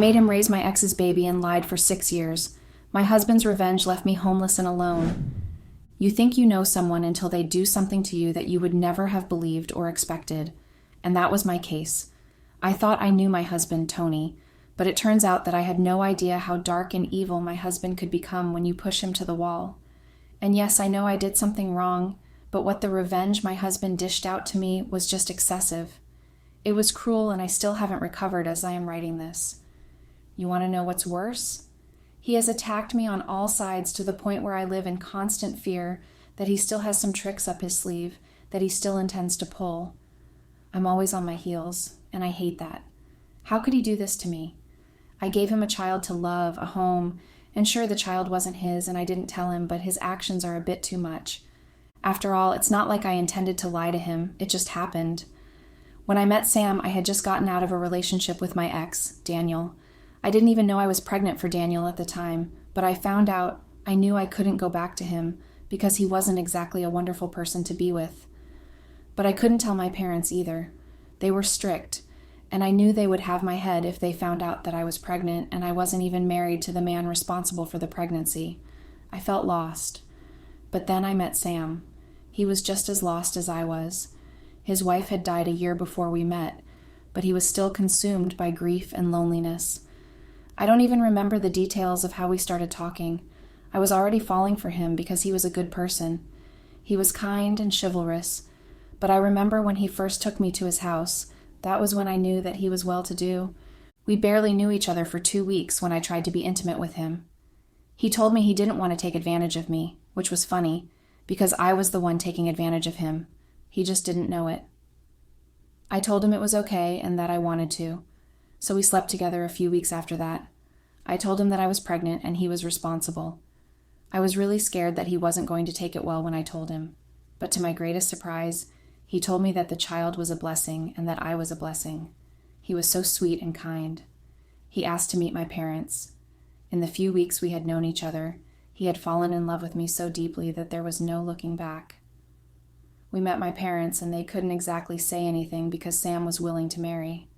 made him raise my ex's baby and lied for 6 years. My husband's revenge left me homeless and alone. You think you know someone until they do something to you that you would never have believed or expected. And that was my case. I thought I knew my husband, Tony, but it turns out that I had no idea how dark and evil my husband could become when you push him to the wall. And yes, I know I did something wrong, but what the revenge my husband dished out to me was just excessive. It was cruel, and I still haven't recovered as I am writing this. You want to know what's worse? He has attacked me on all sides to the point where I live in constant fear that he still has some tricks up his sleeve that he still intends to pull. I'm always on my heels, and I hate that. How could he do this to me? I gave him a child to love, a home, and sure, the child wasn't his and I didn't tell him, but his actions are a bit too much. After all, it's not like I intended to lie to him, it just happened. When I met Sam, I had just gotten out of a relationship with my ex, Daniel. I didn't even know I was pregnant for Daniel at the time, but I found out I knew I couldn't go back to him because he wasn't exactly a wonderful person to be with. But I couldn't tell my parents either. They were strict, and I knew they would have my head if they found out that I was pregnant and I wasn't even married to the man responsible for the pregnancy. I felt lost. But then I met Sam. He was just as lost as I was. His wife had died a year before we met, but he was still consumed by grief and loneliness. I don't even remember the details of how we started talking. I was already falling for him because he was a good person. He was kind and chivalrous, but I remember when he first took me to his house. That was when I knew that he was well-to-do. We barely knew each other for 2 weeks when I tried to be intimate with him. He told me he didn't want to take advantage of me, which was funny, because I was the one taking advantage of him. He just didn't know it. I told him it was okay and that I wanted to, so we slept together a few weeks after that. I told him that I was pregnant and he was responsible. I was really scared that he wasn't going to take it well when I told him, but to my greatest surprise, he told me that the child was a blessing and that I was a blessing. He was so sweet and kind. He asked to meet my parents. In the few weeks we had known each other, he had fallen in love with me so deeply that there was no looking back. We met my parents, and they couldn't exactly say anything because Sam was willing to marry.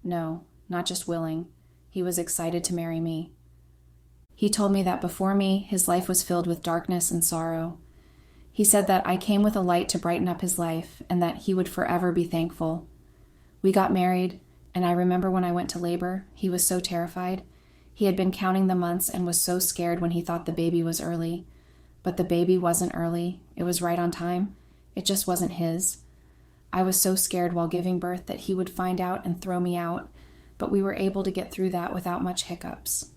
No, not just willing. He was excited to marry me. He told me that before me, his life was filled with darkness and sorrow. He said that I came with a light to brighten up his life and that he would forever be thankful. We got married, and I remember when I went to labor, he was so terrified. He had been counting the months and was so scared when he thought the baby was early. But the baby wasn't early. It was right on time. It just wasn't his. I was so scared while giving birth that he would find out and throw me out, but we were able to get through that without much hiccups.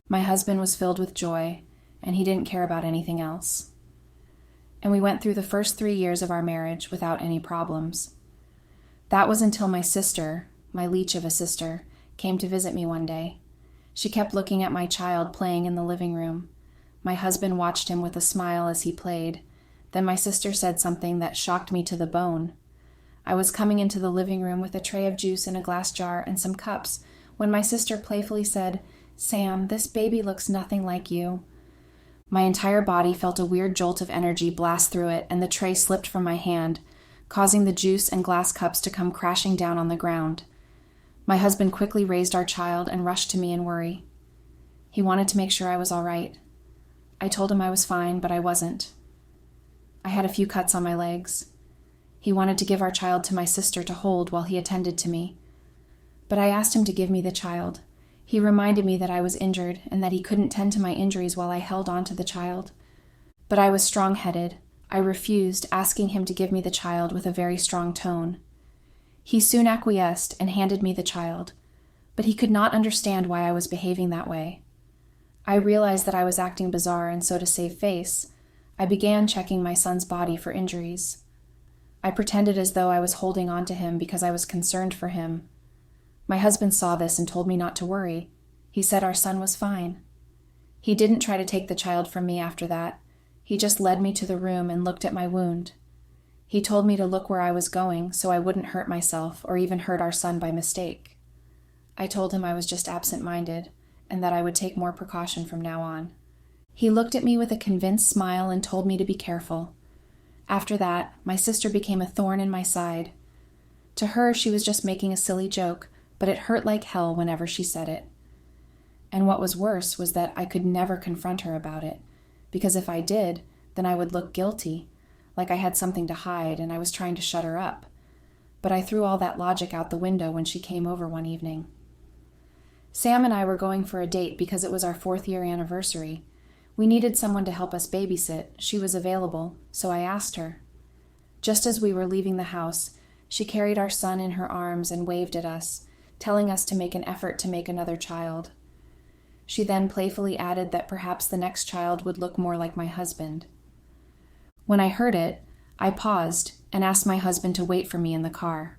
My husband was filled with joy, and he didn't care about anything else. And we went through the first 3 years of our marriage without any problems. That was until my sister, my leech of a sister, came to visit me one day. She kept looking at my child playing in the living room. My husband watched him with a smile as he played. Then my sister said something that shocked me to the bone. I was coming into the living room with a tray of juice in a glass jar and some cups when my sister playfully said, "Sam, this baby looks nothing like you." My entire body felt a weird jolt of energy blast through it, and the tray slipped from my hand, causing the juice and glass cups to come crashing down on the ground. My husband quickly raised our child and rushed to me in worry. He wanted to make sure I was all right. I told him I was fine, but I wasn't. I had a few cuts on my legs. He wanted to give our child to my sister to hold while he attended to me. But I asked him to give me the child. He reminded me that I was injured and that he couldn't tend to my injuries while I held on to the child. But I was strong-headed. I refused, asking him to give me the child with a very strong tone. He soon acquiesced and handed me the child, but he could not understand why I was behaving that way. I realized that I was acting bizarre, and so to save face, I began checking my son's body for injuries. I pretended as though I was holding on to him because I was concerned for him. My husband saw this and told me not to worry. He said our son was fine. He didn't try to take the child from me after that. He just led me to the room and looked at my wound. He told me to look where I was going so I wouldn't hurt myself or even hurt our son by mistake. I told him I was just absent-minded and that I would take more precaution from now on. He looked at me with a convinced smile and told me to be careful. After that, my sister became a thorn in my side. To her, she was just making a silly joke, but it hurt like hell whenever she said it. And what was worse was that I could never confront her about it, because if I did, then I would look guilty, like I had something to hide and I was trying to shut her up. But I threw all that logic out the window when she came over one evening. Sam and I were going for a date because it was our 4th-year anniversary. We needed someone to help us babysit. She was available, so I asked her. Just as we were leaving the house, she carried our son in her arms and waved at us, telling us to make an effort to make another child. She then playfully added that perhaps the next child would look more like my husband. When I heard it, I paused and asked my husband to wait for me in the car.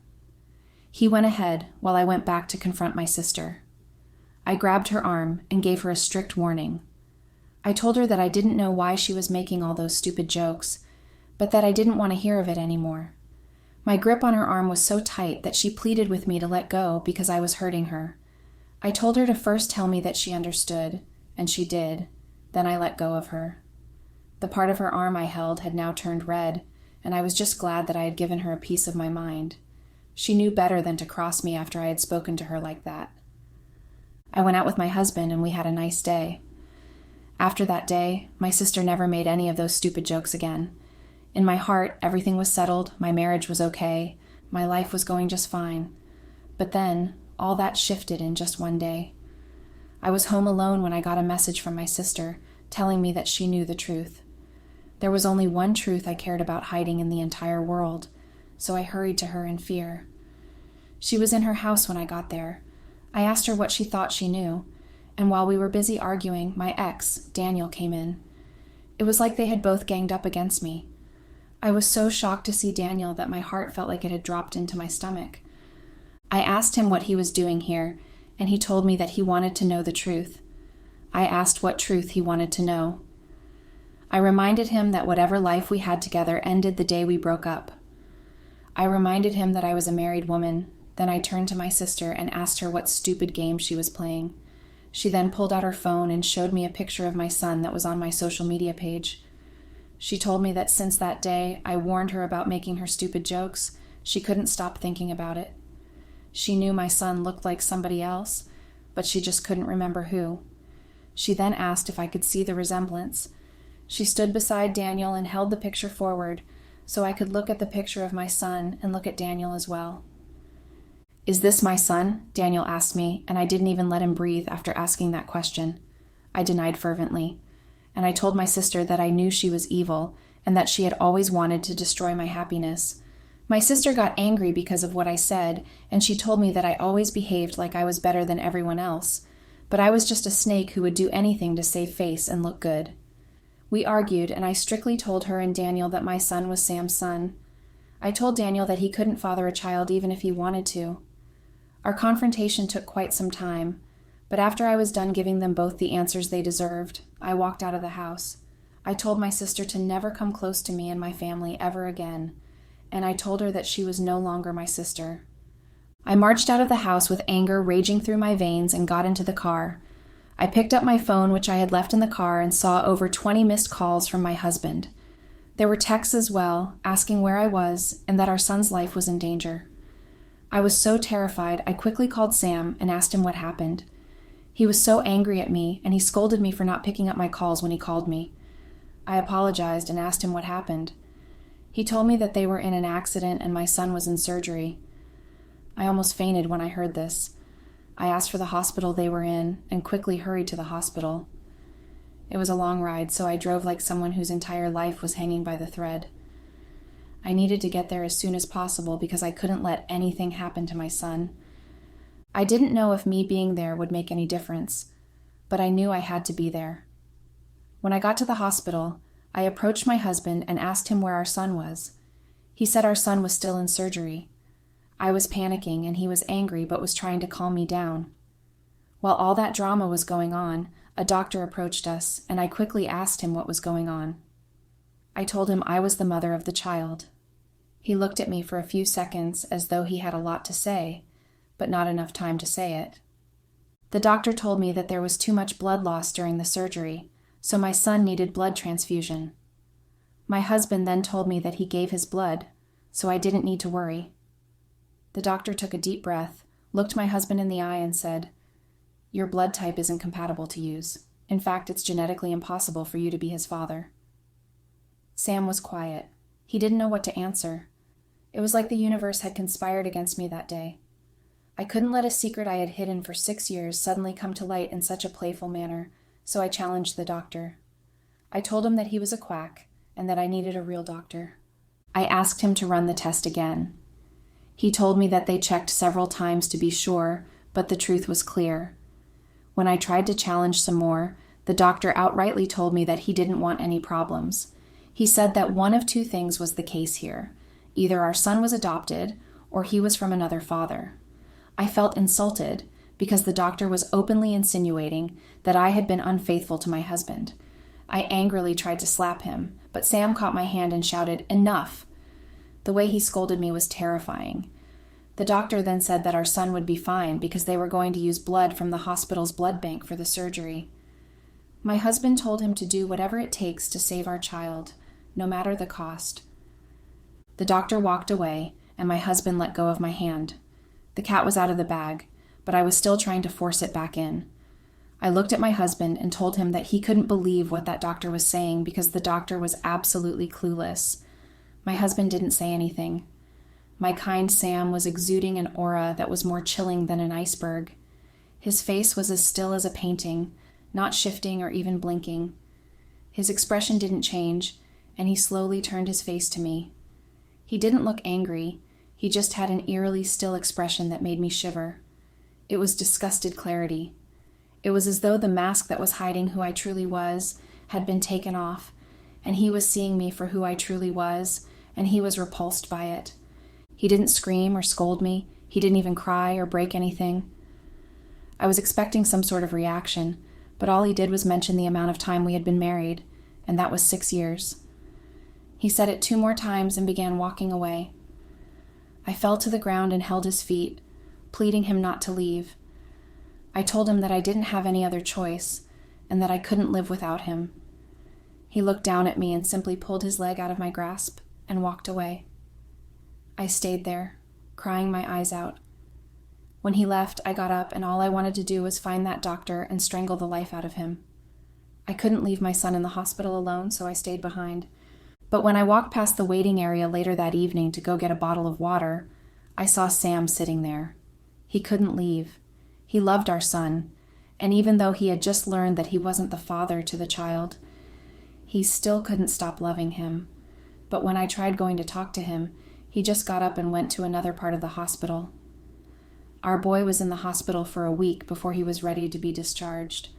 He went ahead while I went back to confront my sister. I grabbed her arm and gave her a strict warning. I told her that I didn't know why she was making all those stupid jokes, but that I didn't want to hear of it anymore. My grip on her arm was so tight that she pleaded with me to let go because I was hurting her. I told her to first tell me that she understood, and she did. Then I let go of her. The part of her arm I held had now turned red, and I was just glad that I had given her a piece of my mind. She knew better than to cross me after I had spoken to her like that. I went out with my husband, and we had a nice day. After that day, my sister never made any of those stupid jokes again. In my heart, everything was settled, my marriage was okay, my life was going just fine. But then, all that shifted in just one day. I was home alone when I got a message from my sister, telling me that she knew the truth. There was only one truth I cared about hiding in the entire world, so I hurried to her in fear. She was in her house when I got there. I asked her what she thought she knew, and while we were busy arguing, my ex, Daniel, came in. It was like they had both ganged up against me. I was so shocked to see Daniel that my heart felt like it had dropped into my stomach. I asked him what he was doing here, and he told me that he wanted to know the truth. I asked what truth he wanted to know. I reminded him that whatever life we had together ended the day we broke up. I reminded him that I was a married woman. Then I turned to my sister and asked her what stupid game she was playing. She then pulled out her phone and showed me a picture of my son that was on my social media page. She told me that since that day I warned her about making her stupid jokes, she couldn't stop thinking about it. She knew my son looked like somebody else, but she just couldn't remember who. She then asked if I could see the resemblance. She stood beside Daniel and held the picture forward so I could look at the picture of my son and look at Daniel as well. "Is this my son?" Daniel asked me, and I didn't even let him breathe after asking that question. I denied fervently, and I told my sister that I knew she was evil and that she had always wanted to destroy my happiness. My sister got angry because of what I said, and she told me that I always behaved like I was better than everyone else, but I was just a snake who would do anything to save face and look good. We argued, and I strictly told her and Daniel that my son was Sam's son. I told Daniel that he couldn't father a child even if he wanted to. Our confrontation took quite some time, but after I was done giving them both the answers they deserved, I walked out of the house. I told my sister to never come close to me and my family ever again, and I told her that she was no longer my sister. I marched out of the house with anger raging through my veins and got into the car. I picked up my phone, which I had left in the car, and saw over 20 missed calls from my husband. There were texts as well, asking where I was and that our son's life was in danger. I was so terrified, I quickly called Sam and asked him what happened. He was so angry at me, and he scolded me for not picking up my calls when he called me. I apologized and asked him what happened. He told me that they were in an accident and my son was in surgery. I almost fainted when I heard this. I asked for the hospital they were in and quickly hurried to the hospital. It was a long ride, so I drove like someone whose entire life was hanging by the thread. I needed to get there as soon as possible because I couldn't let anything happen to my son. I didn't know if me being there would make any difference, but I knew I had to be there. When I got to the hospital, I approached my husband and asked him where our son was. He said our son was still in surgery. I was panicking and he was angry but was trying to calm me down. While all that drama was going on, a doctor approached us and I quickly asked him what was going on. I told him I was the mother of the child. He looked at me for a few seconds as though he had a lot to say, but not enough time to say it. The doctor told me that there was too much blood loss during the surgery, so my son needed blood transfusion. My husband then told me that he gave his blood, so I didn't need to worry. The doctor took a deep breath, looked my husband in the eye, and said, "Your blood type isn't compatible to use. In fact, it's genetically impossible for you to be his father." Sam was quiet. He didn't know what to answer. It was like the universe had conspired against me that day. I couldn't let a secret I had hidden for 6 years suddenly come to light in such a playful manner, so I challenged the doctor. I told him that he was a quack and that I needed a real doctor. I asked him to run the test again. He told me that they checked several times to be sure, but the truth was clear. When I tried to challenge some more, the doctor outrightly told me that he didn't want any problems. He said that one of two things was the case here. Either our son was adopted, or he was from another father. I felt insulted because the doctor was openly insinuating that I had been unfaithful to my husband. I angrily tried to slap him, but Sam caught my hand and shouted, "Enough!" The way he scolded me was terrifying. The doctor then said that our son would be fine because they were going to use blood from the hospital's blood bank for the surgery. My husband told him to do whatever it takes to save our child, no matter the cost. The doctor walked away, and my husband let go of my hand. The cat was out of the bag, but I was still trying to force it back in. I looked at my husband and told him that he couldn't believe what that doctor was saying because the doctor was absolutely clueless. My husband didn't say anything. My kind Sam was exuding an aura that was more chilling than an iceberg. His face was as still as a painting, not shifting or even blinking. His expression didn't change, and he slowly turned his face to me. He didn't look angry. He just had an eerily still expression that made me shiver. It was disgusted clarity. It was as though the mask that was hiding who I truly was had been taken off, and he was seeing me for who I truly was, and he was repulsed by it. He didn't scream or scold me. He didn't even cry or break anything. I was expecting some sort of reaction, but all he did was mention the amount of time we had been married, and that was 6 years. He said it 2 more times and began walking away. I fell to the ground and held his feet, pleading him not to leave. I told him that I didn't have any other choice, and that I couldn't live without him. He looked down at me and simply pulled his leg out of my grasp and walked away. I stayed there, crying my eyes out. When he left, I got up, and all I wanted to do was find that doctor and strangle the life out of him. I couldn't leave my son in the hospital alone, so I stayed behind. But when I walked past the waiting area later that evening to go get a bottle of water, I saw Sam sitting there. He couldn't leave. He loved our son, and even though he had just learned that he wasn't the father to the child, he still couldn't stop loving him. But when I tried going to talk to him, he just got up and went to another part of the hospital. Our boy was in the hospital for a week before he was ready to be discharged.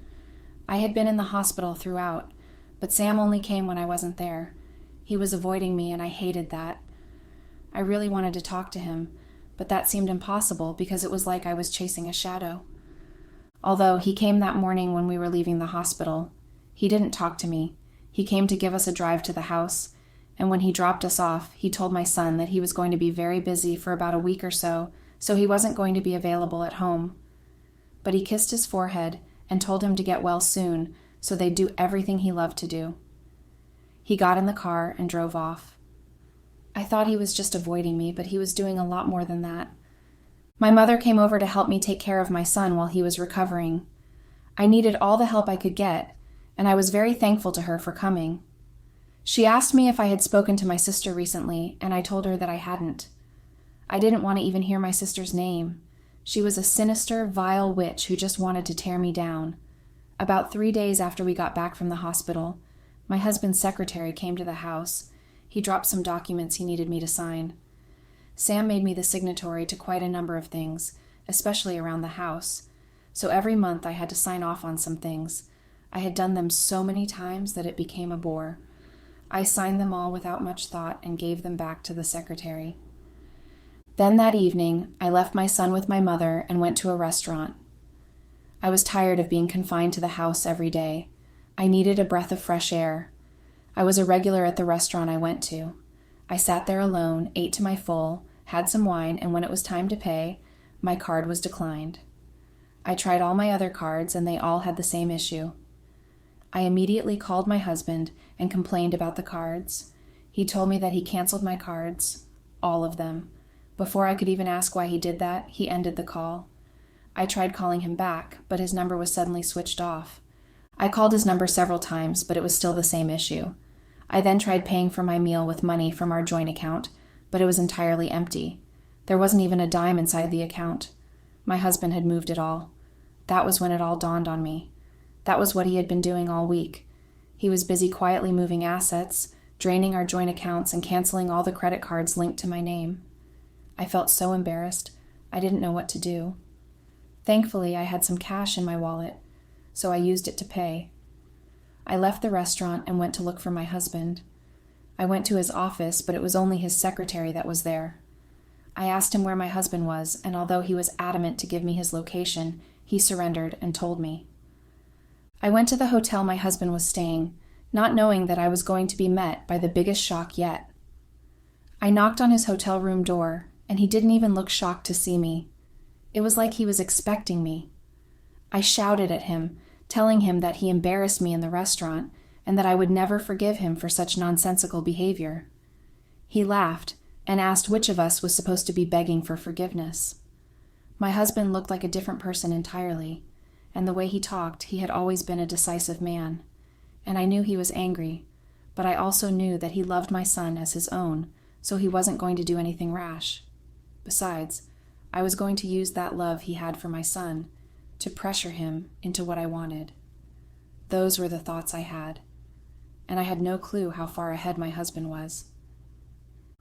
I had been in the hospital throughout, but Sam only came when I wasn't there. He was avoiding me, and I hated that. I really wanted to talk to him, but that seemed impossible because it was like I was chasing a shadow. Although he came that morning when we were leaving the hospital, he didn't talk to me. He came to give us a drive to the house, and when he dropped us off, he told my son that he was going to be very busy for about a week or so he wasn't going to be available at home. But he kissed his forehead and told him to get well soon so they'd do everything he loved to do. He got in the car and drove off. I thought he was just avoiding me, but he was doing a lot more than that. My mother came over to help me take care of my son while he was recovering. I needed all the help I could get, and I was very thankful to her for coming. She asked me if I had spoken to my sister recently, and I told her that I hadn't. I didn't want to even hear my sister's name. She was a sinister, vile witch who just wanted to tear me down. About 3 days after we got back from the hospital, my husband's secretary came to the house. He dropped some documents he needed me to sign. Sam made me the signatory to quite a number of things, especially around the house, so every month I had to sign off on some things. I had done them so many times that it became a bore. I signed them all without much thought and gave them back to the secretary. Then that evening, I left my son with my mother and went to a restaurant. I was tired of being confined to the house every day. I needed a breath of fresh air. I was a regular at the restaurant I went to. I sat there alone, ate to my full, had some wine, and when it was time to pay, my card was declined. I tried all my other cards, and they all had the same issue. I immediately called my husband and complained about the cards. He told me that he canceled my cards, all of them. Before I could even ask why he did that, he ended the call. I tried calling him back, but his number was suddenly switched off. I called his number several times, but it was still the same issue. I then tried paying for my meal with money from our joint account, but it was entirely empty. There wasn't even a dime inside the account. My husband had moved it all. That was when it all dawned on me. That was what he had been doing all week. He was busy quietly moving assets, draining our joint accounts, and canceling all the credit cards linked to my name. I felt so embarrassed. I didn't know what to do. Thankfully, I had some cash in my wallet, so I used it to pay. I left the restaurant and went to look for my husband. I went to his office, but it was only his secretary that was there. I asked him where my husband was, and although he was adamant to give me his location, he surrendered and told me. I went to the hotel my husband was staying, not knowing that I was going to be met by the biggest shock yet. I knocked on his hotel room door, and he didn't even look shocked to see me. It was like he was expecting me. I shouted at him, telling him that he embarrassed me in the restaurant and that I would never forgive him for such nonsensical behavior. He laughed and asked which of us was supposed to be begging for forgiveness. My husband looked like a different person entirely, and the way he talked, he had always been a decisive man. And I knew he was angry, but I also knew that he loved my son as his own, so he wasn't going to do anything rash. Besides, I was going to use that love he had for my son to pressure him into what I wanted. Those were the thoughts I had, and I had no clue how far ahead my husband was.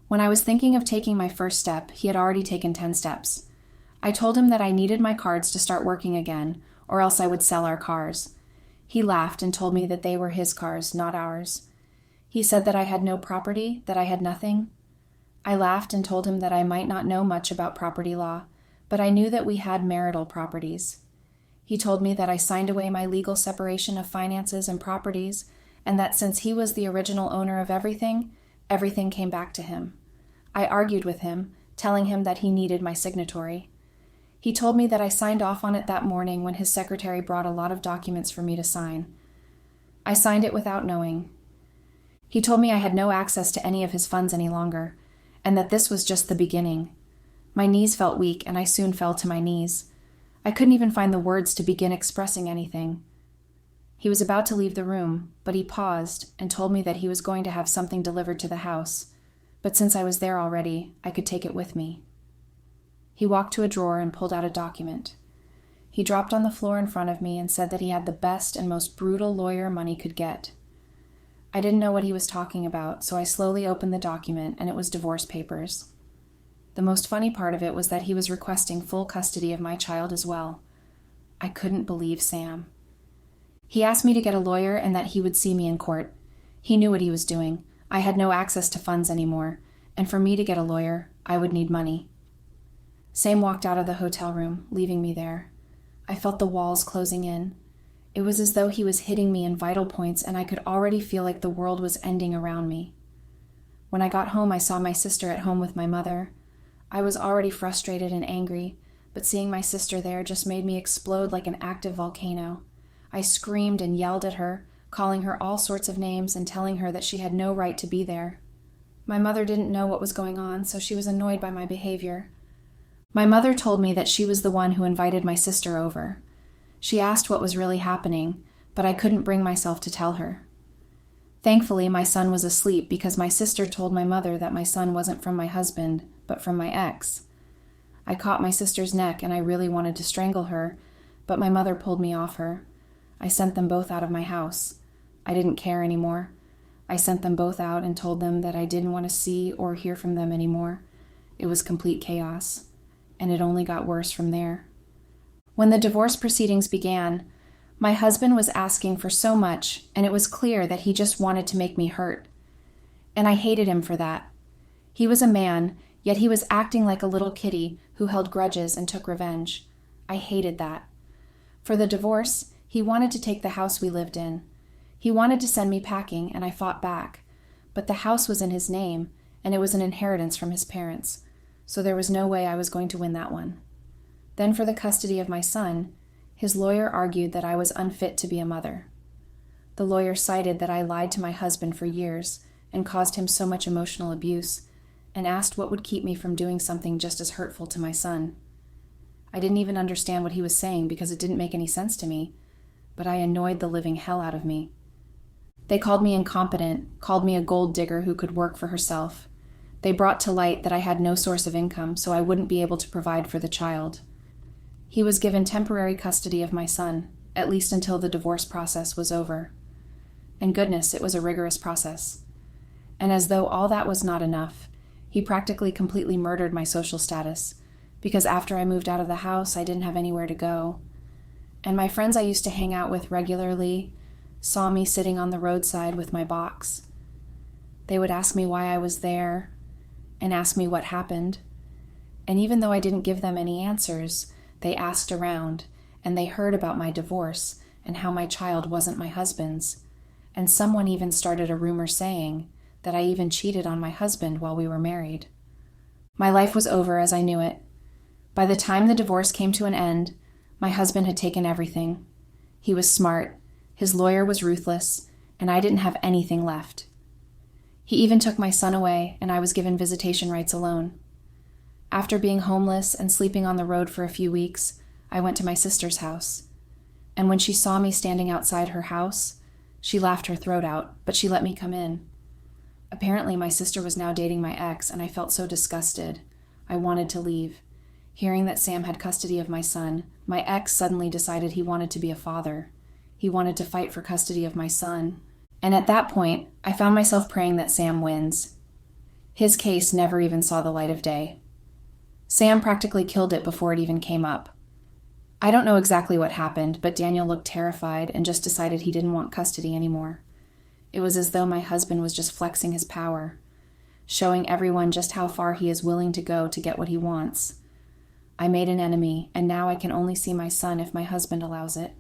When I was thinking of taking my first step, he had already taken 10 steps. I told him that I needed my cards to start working again, or else I would sell our cars. He laughed and told me that they were his cars, not ours. He said that I had no property, that I had nothing. I laughed and told him that I might not know much about property law, but I knew that we had marital properties. He told me that I signed away my legal separation of finances and properties, and that since he was the original owner of everything, everything came back to him. I argued with him, telling him that he needed my signatory. He told me that I signed off on it that morning when his secretary brought a lot of documents for me to sign. I signed it without knowing. He told me I had no access to any of his funds any longer, and that this was just the beginning. My knees felt weak, and I soon fell to my knees. I couldn't even find the words to begin expressing anything. He was about to leave the room, but he paused and told me that he was going to have something delivered to the house, but since I was there already, I could take it with me. He walked to a drawer and pulled out a document. He dropped on the floor in front of me and said that he had the best and most brutal lawyer money could get. I didn't know what he was talking about, so I slowly opened the document, and it was divorce papers. The most funny part of it was that he was requesting full custody of my child as well. I couldn't believe Sam. He asked me to get a lawyer and that he would see me in court. He knew what he was doing. I had no access to funds anymore, and for me to get a lawyer, I would need money. Sam walked out of the hotel room, leaving me there. I felt the walls closing in. It was as though he was hitting me in vital points, and I could already feel like the world was ending around me. When I got home, I saw my sister at home with my mother. I was already frustrated and angry, but seeing my sister there just made me explode like an active volcano. I screamed and yelled at her, calling her all sorts of names and telling her that she had no right to be there. My mother didn't know what was going on, so she was annoyed by my behavior. My mother told me that she was the one who invited my sister over. She asked what was really happening, but I couldn't bring myself to tell her. Thankfully, my son was asleep because my sister told my mother that my son wasn't from my husband, but from my ex. I caught my sister's neck and I really wanted to strangle her, but my mother pulled me off her. I sent them both out of my house. I didn't care anymore. I sent them both out and told them that I didn't want to see or hear from them anymore. It was complete chaos, and it only got worse from there. When the divorce proceedings began, my husband was asking for so much, and it was clear that he just wanted to make me hurt. And I hated him for that. He was a man, yet he was acting like a little kitty who held grudges and took revenge. I hated that. For the divorce, he wanted to take the house we lived in. He wanted to send me packing, and I fought back. But the house was in his name, and it was an inheritance from his parents, so there was no way I was going to win that one. Then for the custody of my son, his lawyer argued that I was unfit to be a mother. The lawyer cited that I lied to my husband for years and caused him so much emotional abuse, and asked what would keep me from doing something just as hurtful to my son. I didn't even understand what he was saying because it didn't make any sense to me, but I annoyed the living hell out of me. They called me incompetent, called me a gold digger who could work for herself. They brought to light that I had no source of income, so I wouldn't be able to provide for the child. He was given temporary custody of my son, at least until the divorce process was over. And goodness, it was a rigorous process. And as though all that was not enough, he practically completely murdered my social status, because after I moved out of the house, I didn't have anywhere to go. And my friends I used to hang out with regularly saw me sitting on the roadside with my box. They would ask me why I was there and ask me what happened. And even though I didn't give them any answers, they asked around, and they heard about my divorce and how my child wasn't my husband's. And someone even started a rumor saying that I even cheated on my husband while we were married. My life was over as I knew it. By the time the divorce came to an end, my husband had taken everything. He was smart, his lawyer was ruthless, and I didn't have anything left. He even took my son away, and I was given visitation rights alone. After being homeless and sleeping on the road for a few weeks, I went to my sister's house. And when she saw me standing outside her house, she laughed her throat out, but she let me come in. Apparently, my sister was now dating my ex, and I felt so disgusted. I wanted to leave. Hearing that Sam had custody of my son, my ex suddenly decided he wanted to be a father. He wanted to fight for custody of my son. And at that point, I found myself praying that Sam wins. His case never even saw the light of day. Sam practically killed it before it even came up. I don't know exactly what happened, but Daniel looked terrified and just decided he didn't want custody anymore. It was as though my husband was just flexing his power, showing everyone just how far he is willing to go to get what he wants. I made an enemy, and now I can only see my son if my husband allows it.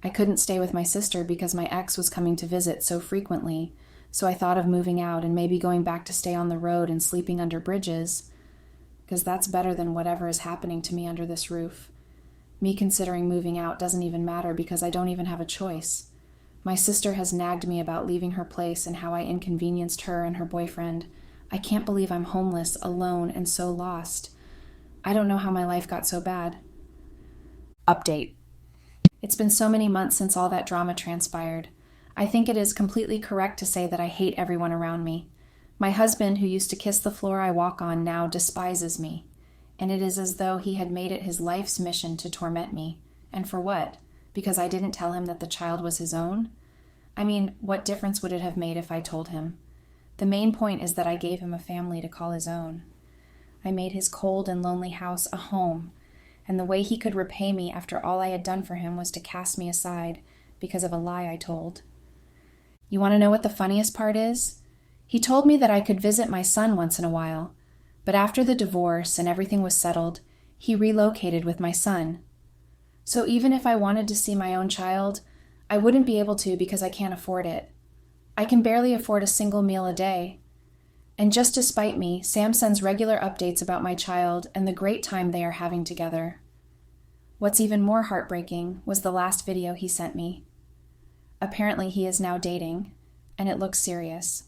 I couldn't stay with my sister because my ex was coming to visit so frequently, so I thought of moving out and maybe going back to stay on the road and sleeping under bridges, because that's better than whatever is happening to me under this roof. Me considering moving out doesn't even matter because I don't even have a choice. My sister has nagged me about leaving her place and how I inconvenienced her and her boyfriend. I can't believe I'm homeless, alone, and so lost. I don't know how my life got so bad. Update. It's been so many months since all that drama transpired. I think it is completely correct to say that I hate everyone around me. My husband, who used to kiss the floor I walk on, now despises me. And it is as though he had made it his life's mission to torment me. And for what? Because I didn't tell him that the child was his own? I mean, what difference would it have made if I told him? The main point is that I gave him a family to call his own. I made his cold and lonely house a home, and the way he could repay me after all I had done for him was to cast me aside because of a lie I told. You want to know what the funniest part is? He told me that I could visit my son once in a while, but after the divorce and everything was settled, he relocated with my son. So even if I wanted to see my own child, I wouldn't be able to because I can't afford it. I can barely afford a single meal a day. And just to spite me, Sam sends regular updates about my child and the great time they are having together. What's even more heartbreaking was the last video he sent me. Apparently he is now dating, and it looks serious.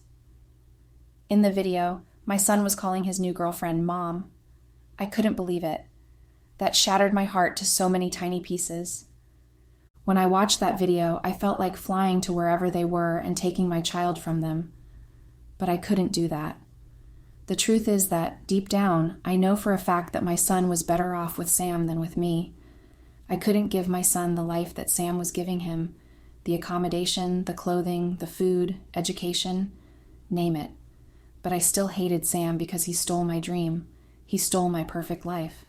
In the video, my son was calling his new girlfriend Mom. I couldn't believe it. That shattered my heart to so many tiny pieces. When I watched that video, I felt like flying to wherever they were and taking my child from them. But I couldn't do that. The truth is that, deep down, I know for a fact that my son was better off with Sam than with me. I couldn't give my son the life that Sam was giving him, the accommodation, the clothing, the food, education, name it. But I still hated Sam because he stole my dream. He stole my perfect life.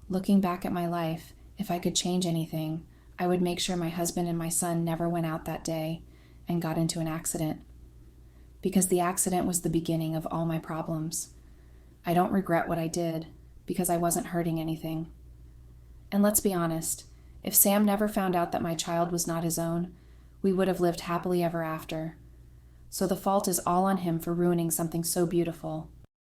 Looking back at my life, if I could change anything, I would make sure my husband and my son never went out that day and got into an accident. Because the accident was the beginning of all my problems. I don't regret what I did because I wasn't hurting anything. And let's be honest, if Sam never found out that my child was not his own, we would have lived happily ever after. So the fault is all on him for ruining something so beautiful.